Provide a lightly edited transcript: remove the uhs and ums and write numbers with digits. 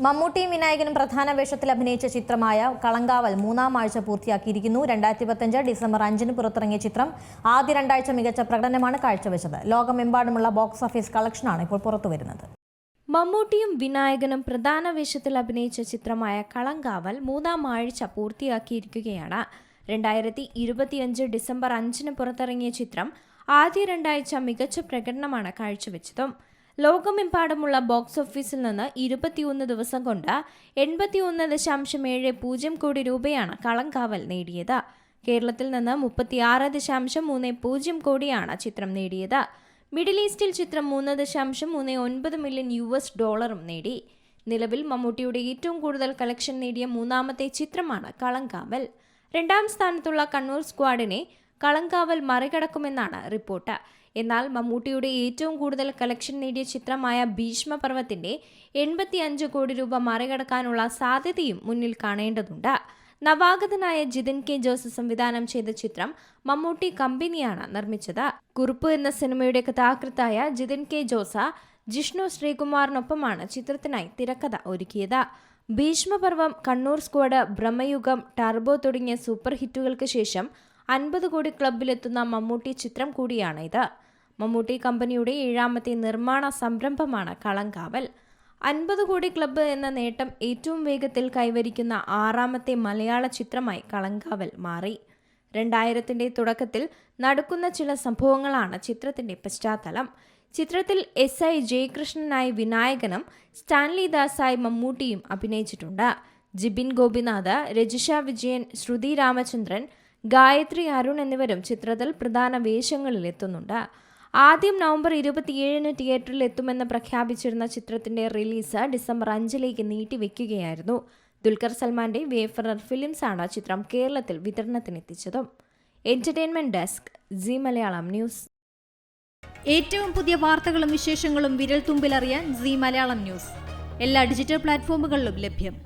മമ്മൂട്ടിയും വിനായകനും പ്രധാന വേഷത്തിൽ അഭിനയിച്ച ചിത്രമായ കളങ്കാവൽ മൂന്നാം ആഴ്ച പൂർത്തിയാക്കിയിരിക്കുന്നു. 2025 ഡിസംബർ 5-ന് പുറത്തിറങ്ങിയ ചിത്രം ആദ്യ രണ്ടാഴ്ച മികച്ച പ്രകടനമാണ് കാഴ്ചവെച്ചത്. ലോകമെമ്പാടുമുള്ള ബോക്സ് ഓഫീസ് കളക്ഷനാണ് ഇപ്പോൾ പുറത്തുവരുന്നത്. മമ്മൂട്ടിയും വിനായകനും പ്രധാന വേഷത്തിൽ അഭിനയിച്ച ചിത്രമായ കളങ്കാവൽ മൂന്നാം ആഴ്ച പൂർത്തിയാക്കിയിരിക്കുകയാണ്. 2025 ഡിസംബർ 5-ന് പുറത്തിറങ്ങിയ ചിത്രം ആദ്യ രണ്ടാഴ്ച മികച്ച പ്രകടനമാണ് കാഴ്ചവെച്ചതും. ലോകമെമ്പാടുമുള്ള ബോക്സ് ഓഫീസിൽ നിന്ന് 21 ദിവസം കൊണ്ട് 81.70 കോടി രൂപയാണ് കളങ്കാവൽ നേടിയത്. കേരളത്തിൽ നിന്ന് 36.30 കോടിയാണ് ചിത്രം നേടിയത്. മിഡിൽ ഈസ്റ്റിൽ ചിത്രം $3.39 മില്യൺ നേടി. നിലവിൽ മമ്മൂട്ടിയുടെ ഏറ്റവും കൂടുതൽ കളക്ഷൻ നേടിയ മൂന്നാമത്തെ ചിത്രമാണ് കളങ്കാവൽ. രണ്ടാം സ്ഥാനത്തുള്ള കണ്ണൂർ സ്ക്വാഡിനെ കളങ്കാവൽ മറികടക്കുമെന്നാണ് റിപ്പോർട്ട്. എന്നാൽ മമ്മൂട്ടിയുടെ ഏറ്റവും കൂടുതൽ കളക്ഷൻ നേടിയ ചിത്രമായ ഭീഷ്മപർവത്തിന്റെ 85 കോടി രൂപ മറികടക്കാനുള്ള സാധ്യതയും മുന്നിൽ കാണേണ്ടതുണ്ട്. നവാഗതനായ ജിതിൻ കെ ജോസഫ് സംവിധാനം ചെയ്ത ചിത്രം മമ്മൂട്ടി കമ്പനിയാണ് നിർമ്മിച്ചത്. കുറുപ്പ് എന്ന സിനിമയുടെ കഥാകൃത്തായ ജിതിൻ കെ ജോസ ജിഷ്ണു ശ്രീകുമാറിനൊപ്പമാണ് ചിത്രത്തിനായി തിരക്കഥ ഒരുക്കിയത്. ഭീഷ്മപർവം, കണ്ണൂർ സ്ക്വാഡ്, ബ്രഹ്മയുഗം, ടർബോ തുടങ്ങിയ സൂപ്പർ ഹിറ്റുകൾക്ക് ശേഷം 50 കോടി ക്ലബിലെത്തുന്ന മമ്മൂട്ടി ചിത്രം കൂടിയാണ് ഇത്. മമ്മൂട്ടി കമ്പനിയുടെ 7ാമത്തെ നിർമ്മാണ സംരംഭമാണ് കളങ്കാവൽ. 50 കോടി ക്ലബ്ബ് എന്ന നേട്ടം ഏറ്റവും വേഗത്തിൽ കൈവരിക്കുന്ന 6ാമത്തെ മലയാള ചിത്രമായി കളങ്കാവൽ മാറി. 2000-ന്റെ തുടക്കത്തിൽ നടക്കുന്ന ചില സംഭവങ്ങളാണ് ചിത്രത്തിന്റെ പശ്ചാത്തലം. ചിത്രത്തിൽ SI ജയകൃഷ്ണനായി വിനായകനും സ്റ്റാൻലി ദാസായി മമ്മൂട്ടിയും അഭിനയിച്ചിട്ടുണ്ട്. ജിബിൻ ഗോപിനാഥ്, രജിഷ വിജയൻ, ശ്രുതി രാമചന്ദ്രൻ, ഗായത്രി അരുൺ എന്നിവരും ചിത്രത്തിൽ പ്രധാന വേഷങ്ങളിൽ എത്തുന്നുണ്ട്. ആദ്യം നവംബർ 27-ന് തിയേറ്ററിൽ എത്തുമെന്ന് പ്രഖ്യാപിച്ചിരുന്ന ചിത്രത്തിന്റെ റിലീസ് ഡിസംബർ 5-ലേക്ക് നീട്ടിവെക്കുകയായിരുന്നു. ദുൽഖർ സൽമാന്റെ വേഫറർ ഫിലിംസ് ആണ് ചിത്രം കേരളത്തിൽ വിതരണത്തിനെത്തിച്ചതും. Entertainment desk, Zee Malayalam news. ഏറ്റവും പുതിയ വാർത്തകളും വിശേഷങ്ങളും വിരൽ തുമ്പിലറിയാൻ സി മലയാളം ന്യൂസ് എല്ലാ ഡിജിറ്റൽ പ്ലാറ്റ്ഫോമുകളിലും ലഭ്യം.